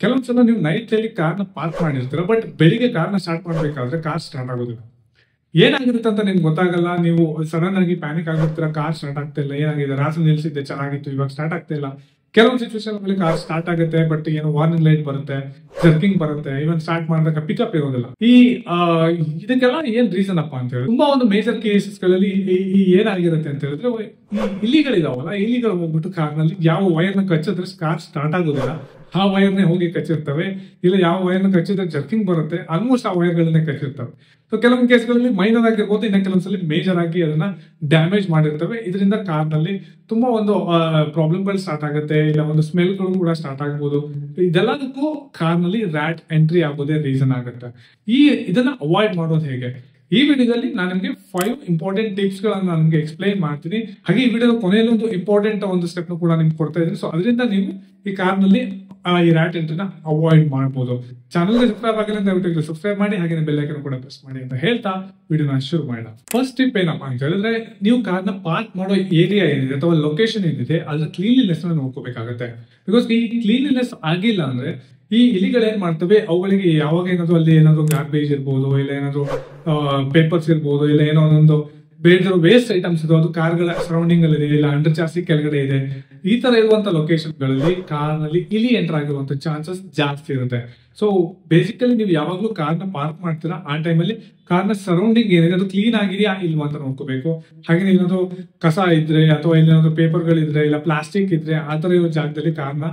ಕೆಲವೊಂದ್ಸಲ ನೀವು ನೈಟ್ ಅಲ್ಲಿ ಕಾರ್ನ ಪಾರ್ಕ್ ಮಾಡಿರ್ತೀರ, ಬಟ್ ಬೆಳಿಗ್ಗೆ ಕಾರ್ನ ಸ್ಟಾರ್ಟ್ ಮಾಡ್ಬೇಕಾದ್ರೆ ಕಾರ್ ಸ್ಟಾರ್ಟ್ ಆಗೋದಿಲ್ಲ. ಏನಾಗಿರುತ್ತೆ ಅಂತ ನಿಮ್ಗೆ ಗೊತ್ತಾಗಲ್ಲ. ನೀವು ಸಡನ್ ಆಗಿ ಪ್ಯಾನಿಕ್ ಆಗಿರ್ತೀರ, ಕಾರ್ ಸ್ಟಾರ್ಟ್ ಆಗ್ತಾ ಇಲ್ಲ, ಏನಾಗಿದೆ, ರಾತ್ರಿ ನಿಲ್ಸಿದ್ದೆ ಚೆನ್ನಾಗಿತ್ತು, ಇವಾಗ ಸ್ಟಾರ್ಟ್ ಆಗ್ತಾ ಇಲ್ಲ. ಕೆಲವೊಂದು ಸಿಚುವೇಶನ್ ಅಲ್ಲಿ ಕಾರ್ ಸ್ಟಾರ್ಟ್ ಆಗುತ್ತೆ, ಬಟ್ ಏನೋ ವಾರ್ನಿಂಗ್ ಲೈಟ್ ಬರುತ್ತೆ, ಜರ್ಕಿಂಗ್ ಬರುತ್ತೆ, ಇವನ್ ಸ್ಟಾರ್ಟ್ ಮಾಡಿದಾಗ ಪಿಕಪ್ ಇರೋದಿಲ್ಲ. ಇದಕ್ಕೆಲ್ಲ ಏನ್ ರೀಸನ್ ಅಪ್ಪ ಅಂತ ಹೇಳಿ ತುಂಬಾ ಒಂದು ಮೇಜರ್ ಕೇಸಸ್ ಗಳಲ್ಲಿ ಏನಾಗಿರುತ್ತೆ ಅಂತ ಹೇಳಿದ್ರೆ, ಈ ಇಲಿಗಳಿದಾವಲ್ಲ, ಇಲಿಗಳು ಹೋಗ್ಬಿಟ್ಟು ಕಾರ್ನಲ್ಲಿ ಯಾವ ವೈರ್ನ ಕಚ್ಚಿದ್ರೆ ಕಾರ್ ಸ್ಟಾರ್ಟ್ ಆಗೋದಿಲ್ಲ, ಆ ವೈರ್ನೇ ಹೋಗಿ ಕಚ್ಚಿರ್ತವೆ. ಇಲ್ಲ ಯಾವ ವೈರ್ನ ಕಚ್ಚಿದ್ರೆ ಜರ್ಕಿಂಗ್ ಬರುತ್ತೆ, ಆಲ್ಮೋಸ್ಟ್ ಆ ವೈರ್ಗಳನ್ನೇ ಕಚ್ಚಿರ್ತವೆ. ಸೊ ಕೆಲವೊಂದು ಕೇಸ್ಗಳಲ್ಲಿ ಮೈನರ್ ಆಗಿರ್ಬೋದು, ಇನ್ನ ಕೆಲವೊಂದ್ಸಲಿ ಮೇಜರ್ ಆಗಿ ಅದನ್ನ ಡ್ಯಾಮೇಜ್ ಮಾಡಿರ್ತವೆ. ಇದರಿಂದ ಕಾರ್ನಲ್ಲಿ ತುಂಬಾ ಒಂದು ಪ್ರಾಬ್ಲಮ್ಗಳು ಸ್ಟಾರ್ಟ್ ಆಗುತ್ತೆ, ಇಲ್ಲ ಒಂದು ಸ್ಮೆಲ್ಗಳು ಕೂಡ ಸ್ಟಾರ್ಟ್ ಆಗ್ಬೋದು. ಇದೆಲ್ಲದಕ್ಕೂ ಕಾರ್ನಲ್ಲಿ ರ್ಯಾಟ್ ಎಂಟ್ರಿ ಆಗೋದೇ ರೀಸನ್ ಆಗುತ್ತೆ. ಇದನ್ನ ಅವಾಯ್ಡ್ ಮಾಡೋದು ಹೇಗೆ, ಈ ವಿಡಿಯೋದಲ್ಲಿ ನಾನು ನಿಮಗೆ 5 ಇಂಪಾರ್ಟೆಂಟ್ ಟಿಪ್ಸ್ ಗಳನ್ನ ನಿಮಗೆ ಎಕ್ಸ್ಪ್ಲೈನ್ ಮಾಡ್ತೀನಿ. ಹಾಗೆ ಈ ವಿಡಿಯೋದ ಕೊನೆಯಲ್ಲಿ ಒಂದು ಇಂಪಾರ್ಟೆಂಟ್ ಒಂದು ಸ್ಟೆಪ್ ಕೂಡ ನಿಮ್ಗೆ ಕೊಡ್ತಾ ಇದ್ದೀನಿ. ಸೊ ಅದರಿಂದ ನೀವು ಈ ಕಾರ್ನಲ್ಲಿ ಈ ರ್ಯಾಟ್ ಎಂಟ್ರಿನ ಅವಾಯ್ಡ್ ಮಾಡಬಹುದು. ಚಾನಲ್ಗೆ ಸಬ್ಸ್ಕ್ರೈಬ್ ಆಗಿಲ್ಲ ದಯವಿಟ್ಟು ಸಬ್ಸ್ಕ್ರೈಬ್ ಮಾಡಿ, ಹಾಗೆ ಬೆಲ್ ಐಕಾನ್ ಕೂಡ ಪ್ರೆಸ್ ಮಾಡಿ ಅಂತ ಹೇಳ್ತಾ ವಿಡಿಯೋನ ಶುರು ಮಾಡೋಣ. ಫಸ್ಟ್ ಟಿಪ್ ಏನಪ್ಪಾ ಅಂತ ಹೇಳಿದ್ರೆ, ನೀವು ಕಾರ್ನ ಪಾರ್ಕ್ ಮಾಡೋ ಏರಿಯಾ ಏನಿದೆ ಅಥವಾ ಲೊಕೇಶನ್ ಏನಿದೆ ಅದ್ರ ಕ್ಲೀನ್ಲಿನೆಸ್ ನೋಡ್ಕೋಬೇಕಾಗುತ್ತೆ. ಬಿಕಾಸ್ ಈ ಕ್ಲೀನ್ಲಿನೆಸ್ ಆಗಿಲ್ಲ ಅಂದ್ರೆ ಈ ಇಲಿಗಳು ಏನ್ ಮಾಡ್ತವೆ, ಅವುಗಳಿಗೆ ಯಾವಾಗ ಏನಾದ್ರು ಅಲ್ಲಿ ಏನಾದ್ರು ಗಾರ್ಬೇಜ್ ಇರ್ಬೋದು, ಇಲ್ಲ ಏನಾದ್ರು ಪೇಪರ್ಸ್ ಇರ್ಬೋದು, ಇಲ್ಲ ಏನೋ ಒಂದು ಬೇರೆ ವೇಸ್ಟ್ ಐಟಮ್ಸ್ ಇದೆ, ಅದು ಕಾರ್ಗಳ ಸರೌಂಡಿಂಗ್ ಅಲ್ಲಿ ಇದೆ, ಇಲ್ಲ ಅಂಡರ್ ಚಾಸಿ ಕೆಳಗಡೆ ಇದೆ, ಈ ತರ ಇರುವಂತ ಲೊಕೇಶನ್ ಗಳಲ್ಲಿ ಕಾರ್ನಲ್ಲಿ ಇಲಿ ಎಂಟರ್ ಆಗಿರುವಂತ ಚಾನ್ಸಸ್ ಜಾಸ್ತಿ ಇರುತ್ತೆ. ಸೊ ಬೇಸಿಕಲಿ ನೀವು ಯಾವಾಗ್ಲೂ ಕಾರ್ನ ಪಾರ್ಕ್ ಮಾಡ್ತೀರಾ, ಆ ಟೈಮಲ್ಲಿ ಕಾರ್ನ ಸರೌಂಡಿಂಗ್ ಏನಿದೆ ಅದು ಕ್ಲೀನ್ ಆಗಿದೆಯಾ ಇಲ್ವಾ ಅಂತ ನೋಡ್ಕೋಬೇಕು. ಹಾಗೆ ಏನಾದ್ರು ಕಸ ಇದ್ರೆ ಅಥವಾ ಏನಾದ್ರು ಪೇಪರ್ಗಳಿದ್ರೆ, ಇಲ್ಲ ಪ್ಲಾಸ್ಟಿಕ್ ಇದ್ರೆ, ಆ ತರ ಇರೋ ಜಾಗದಲ್ಲಿ ಕಾರ್ನ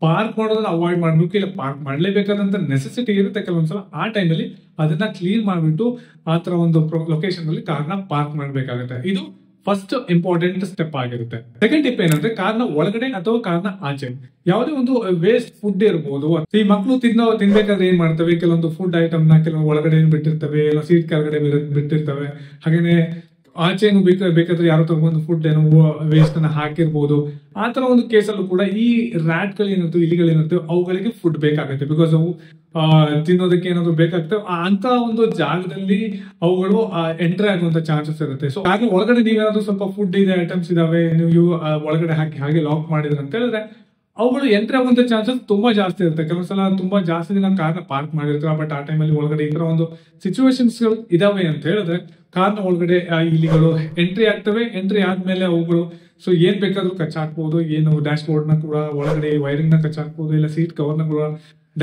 ಪಾರ್ಕ್ ಮಾಡೋದನ್ನ ಅವಾಯ್ಡ್ ಮಾಡ್ಬೇಕು. ಇಲ್ಲ ಪಾರ್ಕ್ ಮಾಡ್ಲೇಬೇಕಾದಂತ ನೆಸೆಸಿಟಿ ಇರುತ್ತೆ ಕೆಲವೊಂದ್ಸಲ, ಆ ಟೈಮಲ್ಲಿ ಅದನ್ನ ಕ್ಲೀನ್ ಮಾಡ್ಬಿಟ್ಟು ಆ ತರ ಒಂದು ಲೊಕೇಶನ್ ಅಲ್ಲಿ ಕಾರ್ನ ಪಾರ್ಕ್ ಮಾಡ್ಬೇಕಾಗುತ್ತೆ. ಇದು ಫಸ್ಟ್ ಇಂಪಾರ್ಟೆಂಟ್ ಸ್ಟೆಪ್ ಆಗಿರುತ್ತೆ. ಸೆಕೆಂಡ್ ಟಿಪ್ ಏನಂದ್ರೆ, ಕಾರ್ನ ಒಳಗಡೆ ಅಥವಾ ಕಾರ್ನ ಆಚೆ ಯಾವುದೇ ಒಂದು ವೇಸ್ಟ್ ಫುಡ್ ಇರ್ಬೋದು. ಈ ಮಕ್ಕಳು ತಿನ್ಬೇಕಾದ್ರೆ ಏನ್ ಮಾಡ್ತವೆ, ಕೆಲವೊಂದು ಫುಡ್ ಐಟಮ್ ನ ಕೆಲವು ಒಳಗಡೆ ಬಿಟ್ಟಿರ್ತವೆ, ಇಲ್ಲ ಸೀಟ್ ಕೆಳಗಡೆ ಬಿಟ್ಟಿರ್ತವೆ. ಹಾಗೇನೆ ಆಚೆನು ಬೇಕಾದ್ರೆ ಯಾರೋ ತಗೊಂಡು ಫುಡ್ ಏನೋ ವೇಸ್ಟ್ ಅನ್ನ ಹಾಕಿರ್ಬೋದು. ಆ ತರ ಒಂದು ಕೇಸಲ್ಲೂ ಕೂಡ ಈ ರ್ಯಾಟ್ ಗಳೇನಿರ್ತವೆ, ಇಲಿಗಳೇನಿರ್ತವೆ, ಅವುಗಳಿಗೆ ಫುಡ್ ಬೇಕಾಗುತ್ತೆ. ಬಿಕಾಸ್ ಅವು ತಿನ್ನೋದಕ್ಕೆ ಏನಾದ್ರು ಬೇಕಾಗ್ತವೆ, ಅಂತ ಒಂದು ಜಾಗದಲ್ಲಿ ಅವುಗಳು ಎಂಟ್ರಿ ಆಗುವಂತ ಚಾನ್ಸಸ್ ಇರುತ್ತೆ. ಸೊ ಹಾಗೆ ಒಳಗಡೆ ನೀವೇನಾದ್ರು ಸ್ವಲ್ಪ ಫುಡ್ ಇದೆ, ಐಟಮ್ಸ್ ಇದಾವೆ, ನೀವು ಒಳಗಡೆ ಹಾಕಿ ಹಾಗೆ ಲಾಕ್ ಮಾಡಿದ್ರೆ ಅಂತ ಹೇಳಿದ್ರೆ ಅವುಗಳು ಎಂಟ್ರಿ ಆಗುವಂತ ಚಾನ್ಸಸ್ ತುಂಬಾ ಜಾಸ್ತಿ ಇರುತ್ತೆ. ಕೆಲವೊಂದ್ಸಲ ತುಂಬಾ ಜಾಸ್ತಿ ದಿನ ಕಾರ್ನ ಪಾರ್ಕ್ ಮಾಡಿರ್ತಾರೆ, ಬಟ್ ಆ ಟೈಮಲ್ಲಿ ಒಳಗಡೆ ಈ ತರ ಒಂದು ಸಿಚುವೇಶನ್ಸ್ ಇದಾವೆ ಅಂತ ಹೇಳಿದ್ರೆ ಕಾರ್ನ ಒಳಗಡೆ ಇಲಿಗಳು ಎಂಟ್ರಿ ಆಗ್ತವೆ. ಎಂಟ್ರಿ ಆದ್ಮೇಲೆ ಅವುಗಳು ಸೊ ಏನ್ ಬೇಕಾದ್ರೂ ಕಚ್ಚಾಕ್ಬಹುದು. ಏನು ಡ್ಯಾಶ್ ಬೋರ್ಡ್ ನ ಕೂಡ ಒಳಗಡೆ ವೈರಿಂಗ್ ನ ಕಚ್ಚಾಕ್ಬಹುದು, ಇಲ್ಲ ಸೀಟ್ ಕವರ್ ನ ಕೂಡ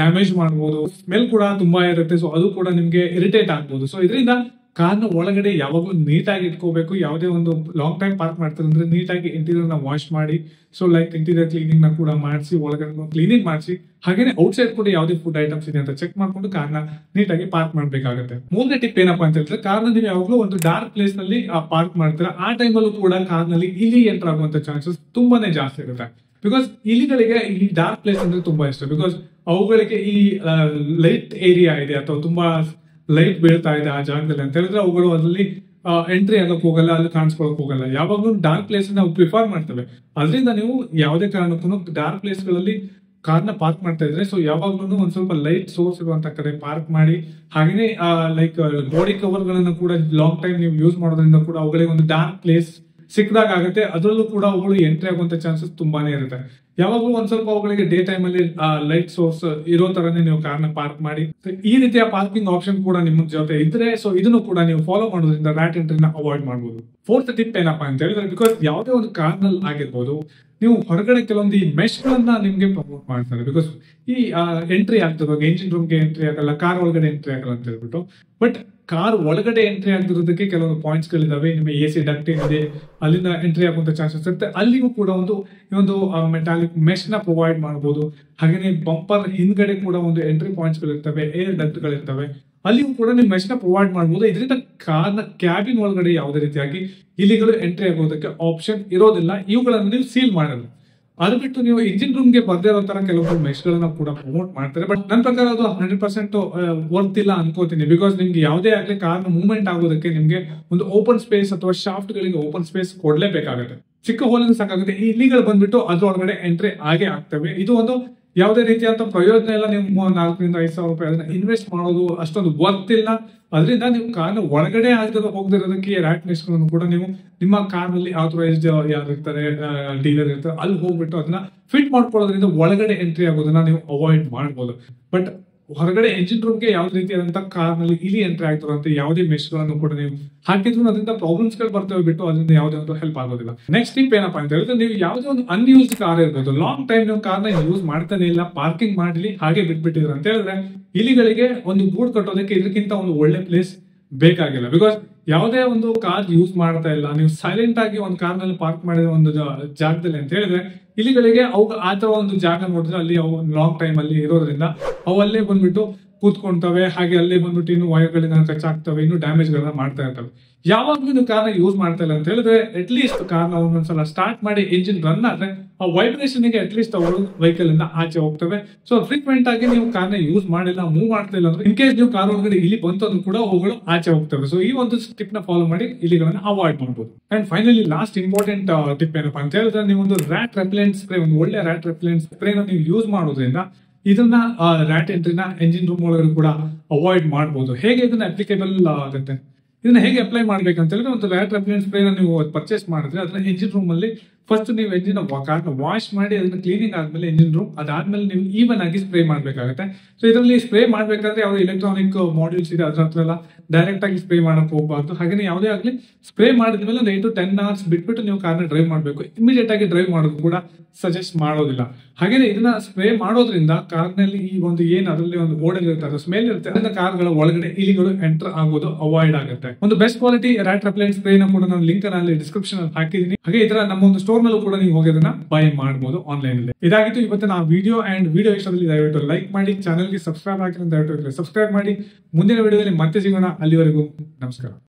ಡ್ಯಾಮೇಜ್ ಮಾಡಬಹುದು. ಸ್ಮೆಲ್ ಕೂಡ ತುಂಬಾ ಇರುತ್ತೆ, ಸೊ ಅದು ಕೂಡ ನಿಮ್ಗೆ ಇರಿಟೇಟ್ ಆಗ್ಬಹುದು. ಸೊ ಇದರಿಂದ ಕಾರ್ನ ಒಳಗಡೆ ಯಾವಾಗಲೂ ನೀಟಾಗಿ ಇಟ್ಕೋಬೇಕು. ಯಾವುದೇ ಒಂದು ಲಾಂಗ್ ಟೈಮ್ ಪಾರ್ಕ್ ಮಾಡ್ತಾರೆ ಅಂದ್ರೆ ನೀಟಾಗಿ ಇಂಟೀರಿಯರ್ ನ ವಾಶ್ ಮಾಡಿ, ಸೊ ಲೈಕ್ ಇಂಟೀರಿಯರ್ ಕ್ಲೀನಿಂಗ್ ನ ಕೂಡ ಮಾಡಿಸಿ, ಒಳಗಡೆ ಕ್ಲೀನಿಂಗ್ ಮಾಡಿಸಿ, ಹಾಗೇನೆ ಔಟ್ ಸೈಡ್ ಕೂಡ ಯಾವುದೇ ಫುಡ್ ಐಟಮ್ಸ್ ಇದೆ ಅಂತ ಚೆಕ್ ಮಾಡ್ಕೊಂಡು ಕಾರ್ನ ನೀಟಾಗಿ ಪಾರ್ಕ್ ಮಾಡ್ಬೇಕಾಗುತ್ತೆ. ಮೂರನೇ ಟಿಪ್ ಏನಪ್ಪಾ ಅಂತ ಹೇಳಿದ್ರೆ, ಕಾರ್ನ ನೀವು ಯಾವಾಗಲೂ ಒಂದು ಡಾರ್ಕ್ ಪ್ಲೇಸ್ ನಲ್ಲಿ ಪಾರ್ಕ್ ಮಾಡ್ತೀರಾ, ಆ ಟೈಮಲ್ಲೂ ಕೂಡ ಕಾರ್ನಲ್ಲಿ ಇಲಿ ಎಂಟರ್ ಆಗುವಂತ ಚಾನ್ಸಸ್ ತುಂಬಾನೇ ಜಾಸ್ತಿ ಇರುತ್ತೆ. ಬಿಕಾಸ್ ಇಲಿಗಳಿಗೆ ಈ ಡಾರ್ಕ್ ಪ್ಲೇಸ್ ಅಂದ್ರೆ ತುಂಬಾ ಇಷ್ಟ. ಬಿಕಾಸ್ ಅವುಗಳಿಗೆ ಈ ಲೈಟ್ ಏರಿಯಾ ಇದೆ ಅಥವಾ ತುಂಬಾ ಲೈಟ್ ಬೀಳ್ತಾ ಇದೆ ಆ ಜಾಗದಲ್ಲಿ ಅಂತ ಹೇಳಿದ್ರೆ ಅವುಗಳು ಅದರಲ್ಲಿ ಎಂಟ್ರಿ ಆಗಕ್ ಹೋಗಲ್ಲ, ಅಲ್ಲಿ ಕಾಣಿಸ್ಕೊಳಕ್ ಹೋಗಲ್ಲ. ಯಾವಾಗಲೂ ಡಾರ್ಕ್ ಪ್ಲೇಸ್ ನಾವು ಪ್ರಿಫರ್ ಮಾಡ್ತೇವೆ. ಅದರಿಂದ ನೀವು ಯಾವುದೇ ಕಾರಣಕ್ಕೂ ಡಾರ್ಕ್ ಪ್ಲೇಸ್ ಗಳಲ್ಲಿ ಕಾರ್ನ ಪಾರ್ಕ್ ಮಾಡ್ತಾ ಇದ್ರೆ, ಸೊ ಯಾವಾಗ್ಲೂ ಒಂದ್ ಸ್ವಲ್ಪ ಲೈಟ್ ಸೋರ್ಸ್ ಇರುವಂತ ಕಡೆ ಪಾರ್ಕ್ ಮಾಡಿ. ಹಾಗೇನೆ ಲೈಕ್ ಬಾಡಿ ಕವರ್ ಗಳನ್ನ ಕೂಡ ಲಾಂಗ್ ಟೈಮ್ ನೀವು ಯೂಸ್ ಮಾಡೋದ್ರಿಂದ ಕೂಡ ಅವುಗಳಿಗೆ ಒಂದು ಡಾರ್ಕ್ ಪ್ಲೇಸ್ ಸಿಕ್ಕದಾಗ ಆಗುತ್ತೆ. ಅದರಲ್ಲೂ ಕೂಡ ಅವುಗಳು ಎಂಟ್ರಿ ಆಗುವಂತ ಚಾನ್ಸಸ್ ತುಂಬಾನೇ ಇರುತ್ತೆ. ಯಾವಾಗಲೂ ಒಂದ್ ಸ್ವಲ್ಪ ಅವುಗಳಿಗೆ ಡೇ ಟೈಮ್ ಅಲ್ಲಿ ಲೈಟ್ ಸೋರ್ಸ್ ಇರೋ ತರನೇ ನೀವು ಕಾರ್ನ ಪಾರ್ಕ್ ಮಾಡಿ. ಈ ರೀತಿಯ ಪಾರ್ಕಿಂಗ್ ಆಪ್ಷನ್ ಕೂಡ ನಿಮ್ಮ ಜೊತೆ ಇದ್ರೆ, ಸೊ ಇದನ್ನು ಕೂಡ ನೀವು ಫಾಲೋ ಮಾಡೋದ್ರಿಂದ ರ್ಯಾಟ್ ಎಂಟ್ರಿನ ಅವಾಯ್ಡ್ ಮಾಡಬಹುದು. ಫೋರ್ತ್ ಟಿಪ್ ಏನಪ್ಪಾ ಅಂತ ಹೇಳಿದ್ರೆ, ಬಿಕಾಸ್ ಯಾವುದೇ ಒಂದು ಕಾರ್ನಲ್ಲಿ ಆಗಿರ್ಬೋದು, ನೀವು ಹೊರಗಡೆ ಕೆಲವೊಂದು ಈ ಮೆಶ್ ಗಳನ್ನ ನಿಮ್ಗೆ ಪ್ರಮೋಟ್ ಮಾಡ್ತಾರೆ. ಬಿಕಾಸ್ ಈ ಎಂಟ್ರಿ ಆಗ್ತಿರುವಾಗ ಎಂಜಿನ್ ರೂಮ್ಗೆ ಎಂಟ್ರಿ ಆಗಲ್ಲ, ಕಾರ್ ಒಳಗಡೆ ಎಂಟ್ರಿ ಆಗಲ್ಲ ಅಂತ ಹೇಳ್ಬಿಟ್ಟು. ಬಟ್ ಕಾರ್ ಒಳಗಡೆ ಎಂಟ್ರಿ ಆಗಿರೋದಕ್ಕೆ ಕೆಲವೊಂದು ಪಾಯಿಂಟ್ಸ್ ಗಳಿದಾವೆ. ನಿಮ್ಮ AC ಡಕ್ಟ್ ಏನಿದೆ ಅಲ್ಲಿಂದ ಎಂಟ್ರಿ ಆಗುವಂತ ಚಾನ್ಸಸ್ ಇರುತ್ತೆ. ಅಲ್ಲಿಗೂ ಕೂಡ ಒಂದು ಮೆಟಾಲಿಕ್ ಮೆಶ್ ನ ಪ್ರೊವೈಡ್ ಮಾಡಬಹುದು. ಹಾಗೇನೆ ಬಂಪರ್ ಹಿಂದ್ಗಡೆ ಕೂಡ ಒಂದು ಎಂಟ್ರಿ ಪಾಯಿಂಟ್ಸ್ ಗಳಿರ್ತವೆ, ಏರ್ ಡಕ್ಟ್ ಗಳಿರ್ತವೆ, ಅಲ್ಲಿಯೂ ಕೂಡ ನೀವು ಮೆಶ್ ನ ಪ್ರೊವೈಡ್ ಮಾಡಬಹುದು. ಇದರಿಂದ ಕಾರ್ನ ಕ್ಯಾಬಿನ್ ಒಳಗಡೆ ಯಾವುದೇ ರೀತಿಯಾಗಿ ಇಲಿಗಳು ಎಂಟ್ರಿ ಆಗೋದಕ್ಕೆ ಆಪ್ಷನ್ ಇರೋದಿಲ್ಲ. ಇವುಗಳನ್ನು ನೀವು ಸೀಲ್ ಮಾಡಲ್ಲ. ಅದು ಬಿಟ್ಟು ನೀವು ಇಂಜಿನ್ ರೂಮ್ಗೆ ಬರ್ದೇ ಇರೋ ತರ ಕೆಲವೊಂದು ಮೆಶ್ ಗಳನ್ನ ಕೂಡ ಪ್ರಮೋಟ್ ಮಾಡ್ತಾರೆ. ಬಟ್ ನನ್ನ ಪ್ರಕಾರ ಅದು 100% ವರ್ತ್ ಇಲ್ಲ ಅನ್ಕೋತೀನಿ. ಬಿಕಾಸ್ ನಿಮ್ಗೆ ಯಾವುದೇ ಆಗ್ಲಿ ಕಾರ್ನ ಮೂವ್ಮೆಂಟ್ ಆಗೋದಕ್ಕೆ ನಿಮ್ಗೆ ಒಂದು ಓಪನ್ ಸ್ಪೇಸ್ ಅಥವಾ ಶಾಫ್ಟ್ ಗಳಿಗೆ ಓಪನ್ ಸ್ಪೇಸ್ ಕೊಡ್ಲೇಬೇಕಾಗುತ್ತೆ. ಚಿಕ್ಕ ಹೋಲಿನ ಸಾಕಾಗುತ್ತೆ. ಈ ಇಲಿಗಳು ಬಂದ್ಬಿಟ್ಟು ಅದ್ರೊಳಗಡೆ ಎಂಟ್ರಿ ಆಗೇ ಆಗ್ತವೆ. ಇದು ಒಂದು ಯಾವುದೇ ರೀತಿಯಾದ ಪ್ರಯೋಜನ ಇಲ್ಲ. ನೀವು 4,000-5,000 ಅದನ್ನ ಇನ್ವೆಸ್ಟ್ ಮಾಡೋದು ಅಷ್ಟೊಂದು ವರ್ತ್ ಇಲ್ಲ. ಅದರಿಂದ ನೀವು ಕಾರ್ನ ಒಳಗಡೆ ಹೋಗದಿರೋದಕ್ಕೆ ರ್ಯಾಟ್ ರೇಸ್ಗಳನ್ನು ಕೂಡ ನೀವು ನಿಮ್ಮ ಕಾರ್ನಲ್ಲಿ ಆಥರೈಸ್ಡ್ ಯಾರು ಇರ್ತಾರೆ, ಡೀಲರ್ ಇರ್ತಾರೆ, ಅಲ್ಲಿ ಹೋಗ್ಬಿಟ್ಟು ಅದನ್ನ ಫಿಟ್ ಮಾಡ್ಕೊಳ್ಳೋದ್ರಿಂದ ಒಳಗಡೆ ಎಂಟ್ರಿ ಆಗೋದನ್ನ ನೀವು ಅವಾಯ್ಡ್ ಮಾಡ್ಬೋದು. ಬಟ್ ಹೊರಗಡೆ ಎಂಜಿನ್ ರೂಮ್ಗೆ ಯಾವ ರೀತಿಯಾದಂತಹ ಕಾರ್ನಲ್ಲಿ ಇಲಿ ಎಂಟ್ರಿ ಆಗ್ತಿರುವಂತ ಯಾವುದೇ ಮೆಶ್ಗಳನ್ನು ಕೂಡ ನೀವು ಹಾಕಿದ್ರು ಅದರಿಂದ ಪ್ರಾಬ್ಲಮ್ಸ್ ಗಳು ಬರ್ತವೆ ಬಿಟ್ಟು ಅದರಿಂದ ಯಾವುದೇ ಒಂದು ಹೆಲ್ಪ್ ಆಗೋದಿಲ್ಲ. ನೆಕ್ಸ್ಟ್ ಟಿಪ್ ಏನಪ್ಪಾ ಅಂತ ಹೇಳಿದ್ರೆ, ನೀವು ಯಾವುದೇ ಒಂದು ಅನ್ಯೂಸ್ಡ್ ಕಾರ್ ಇರ್ಬೋದು, ಲಾಂಗ್ ಟೈಮ್ ನೀವು ಕಾರ್ನ ಯೂಸ್ ಮಾಡ್ತಾನೆ ಇಲ್ಲ, ಪಾರ್ಕಿಂಗ್ ಮಾಡಲಿ ಹಾಗೆ ಬಿಟ್ಬಿಟ್ಟಿದ್ರು ಅಂತ ಹೇಳಿದ್ರೆ ಇಲಿಗಳಿಗೆ ಒಂದು ಗೂಡು ಕಟ್ಟೋದಕ್ಕೆ ಇದಕ್ಕಿಂತ ಒಂದು ಒಳ್ಳೆ ಪ್ಲೇಸ್ ಬೇಕಾಗಿಲ್ಲ. ಬಿಕಾಸ್ ಯಾವುದೇ ಒಂದು ಕಾರ್ ಯೂಸ್ ಮಾಡ್ತಾ ಇಲ್ಲ, ನೀವು ಸೈಲೆಂಟ್ ಆಗಿ ಒಂದು ಕಾರ್ನಲ್ಲಿ ಪಾರ್ಕ್ ಮಾಡಿದ ಒಂದು ಜಾಗದಲ್ಲಿ ಅಂತ ಹೇಳಿದ್ರೆ ಇಲಿಗಳಿಗೆ ಅವು ಆತರ ಒಂದು ಜಾಗ ನೋಡಿದ್ರೆ ಅಲ್ಲಿ ಅವು ಲಾಂಗ್ ಟೈಮ್ ಅಲ್ಲಿ ಇರೋದ್ರಿಂದ ಅವು ಅಲ್ಲೇ ಬಂದ್ಬಿಟ್ಟು ಕೂತ್ಕೊಂತವೆ, ಹಾಗೆ ಅಲ್ಲೇ ಬಂದ್ಬಿಟ್ಟು ಇನ್ನು ವೈರ್ಗಳಿಂದ ಟಚ್ ಆಗ್ತವೆ, ಇನ್ನು ಡ್ಯಾಮೇಜ್ ಗಳನ್ನ ಮಾಡ್ತಾ ಇರ್ತವೆ. ಯಾವಾಗ್ಲೂ ನೀವು ಕಾರ್ನ ಯೂಸ್ ಮಾಡ್ತಾ ಇಲ್ಲ ಅಂತ ಹೇಳಿದ್ರೆ ಅಟ್ ಲೀಸ್ಟ್ ಕಾರ್ನ ಒಂದೊಂದ್ಸಲ ಸ್ಟಾರ್ಟ್ ಮಾಡಿ ಎಂಜಿನ್ ರನ್ ಆದ್ರೆ ಆ ವೈಬ್ರೇಷನ್ ಗೆ ಅಟ್ ಲೀಸ್ಟ್ ಅವು ವೆಹಿಕಲ್ ಇಂದ ಆಚೆ ಹೋಗ್ತವೆ. ಸೊ ಫ್ರೀಕ್ವೆಂಟ್ ಆಗಿ ನೀವು ಕಾರ್ನ ಯೂಸ್ ಮಾಡಿಲ್ಲ, ಮೂವ್ ಮಾಡ್ತಾ ಇಲ್ಲ ಅಂದ್ರೆ ಇನ್ ಕೇಸ್ ನೀವು ಕಾರ್ ಒಳಗಡೆ ಇಲಿ ಬಂತಂದ್ರೂ ಕೂಡ ಅವುಗಳು ಆಚೆ ಹೋಗ್ತವೆ. ಸೊ ಈ ಒಂದು ಟಿಪ್ ನ ಫಾಲೋ ಮಾಡಿ ಇಲಿಗಳನ್ನ ಅವಾಯ್ಡ್ ಮಾಡಬಹುದು. And finally last important tip ಏನಪ್ಪಾ ಅಂತ ಹೇಳಿದ್ರೆ, ನೀವು ಒಂದು ರ್ಯಾಟ್ ರೆಪಲೆಂಟ್ ಸ್ಪ್ರೇ, ಒಂದು ಒಳ್ಳೆ ರ್ಯಾಟ್ ರೆಪಲೆಂಟ್ ಸ್ಪ್ರೇ ನೀವು ಯೂಸ್ ಮಾಡೋದ್ರಿಂದ ಇದನ್ನ ರ್ಯಾಟ್ ಎಂಟ್ರಿನ ಎಂಜಿನ್ ರೂಮ್ ಒಳಗಡೆ ಕೂಡ ಅವಾಯ್ಡ್ ಮಾಡಬಹುದು. ಹೇಗೆ ಇದನ್ನ ಅಪ್ಲಿಕೇಬಲ್ ಆಗುತ್ತೆ, ಇದನ್ನ ಹೇಗೆ ಅಪ್ಲೈ ಮಾಡ್ಬೇಕಂತ ಹೇಳಿದ್ರೆ, ಒಂದು ರ್ಯಾಟ್ ರೆಪಲೆಂಟ್ ಸ್ಪ್ರೇನ ನೀವು ಪರ್ಚೇಸ್ ಮಾಡಿದ್ರೆ ಅದನ್ನ ಎಂಜಿನ್ ರೂಮ್ ಅಲ್ಲಿ ಫಸ್ಟ್ ನೀವು ಎಂಜಿನ್ ಕಾರ್ನ ವಾಶ್ ಮಾಡಿ ಅದನ್ನ ಕ್ಲೀನಿಂಗ್ ಆದ್ಮೇಲೆ ಎಂಜಿನ್ ರೂಮ್ ಅದಾದ್ಮೇಲೆ ನೀವು ಈವನ್ ಆಗಿ ಸ್ಪ್ರೇ ಮಾಡ್ಬೇಕಾಗುತ್ತೆ. ಸೊ ಇದರಲ್ಲಿ ಸ್ಪ್ರೇ ಮಾಡ್ಬೇಕಾದ್ರೆ ಯಾವುದೇ ಎಲೆಕ್ಟ್ರಾನಿಕ್ ಮಾಡ್ಯೂಲ್ಸ್ ಇದೆ ಅದ್ರ ಹತ್ರ ಎಲ್ಲ ಡೈರೆಕ್ಟ್ ಆಗಿ ಸ್ಪ್ರೇ ಮಾಡಕ್ ಹೋಗಬಾರ್ದು. ಹಾಗೆ ಯಾವುದೇ ಆಗಲಿ ಸ್ಪ್ರೇ ಮಾಡಿದ್ಮೇಲೆ ಒಂದು 8 to 10 hours ಬಿಟ್ಬಿಟ್ಟು ನೀವು ಕಾರ್ನ ಡ್ರೈವ್ ಮಾಡಬೇಕು. ಇಮಿಡಿಯೇಟ್ ಆಗಿ ಡ್ರೈವ್ ಮಾಡೋದು ಕೂಡ ಸಜೆಸ್ಟ್ ಮಾಡೋದಿಲ್ಲ. ಹಾಗೆ ಇದನ್ನ ಸ್ಪ್ರೇ ಮಾಡೋದ್ರಿಂದ ಕಾರ್ನಲ್ಲಿ ಈ ಒಂದು ಏನ್ ಅದರಲ್ಲಿ ಒಂದು ಓಡಲ್ ಇರುತ್ತೆ, ಸ್ಮೆಲ್ ಇರುತ್ತೆ, ಅದರಿಂದ ಕಾರ್ಗಳ ಒಳಗಡೆ ಇಲಿಗಳು ಎಂಟರ್ ಆಗೋದು ಅವಾಯ್ಡ್ ಆಗುತ್ತೆ. ಒಂದು best quality rat repellent spray ಕೂಡ ನಾನು ಲಿಂಕ್ ಅಲ್ಲಿ ಡಿಸ್ಕ್ರಿಪ್ಷನ್ ಅಲ್ಲಿ ಹಾಕಿದೀನಿ. ಹಾಗೆ ಇದರ ನಮ್ಮ ಒಂದು ಸ್ಟೋರ್ ನಲ್ಲೂ ಕೂಡ ನೀವು ಹೋಗಿ ಅದನ್ನ ಬೈ ಮಾಡಬಹುದು ಆನ್ಲೈನ್ ಅಲ್ಲಿ. ಇದಾಗಿತ್ತು ಇವತ್ತಿನ ವಿಡಿಯೋ. ಅಂಡ್ ವಿಡಿಯೋ ಇಷ್ಟದಲ್ಲಿ ದಯವಿಟ್ಟು ಲೈಕ್ ಮಾಡಿ, ಚಾನಲ್ಗೆ ಸಬ್ಸ್ಕ್ರೈಬ್ ಆಗಿಲ್ಲ ದಯವಿಟ್ಟು ಸಬ್ಸ್ಕ್ರೈಬ್ ಮಾಡಿ. ಮುಂದಿನ ವಿಡಿಯೋದಲ್ಲಿ ಮತ್ತೆ ಸಿಗೋಣ. ಅಲ್ಲಿವರೆಗೂ ನಮಸ್ಕಾರ.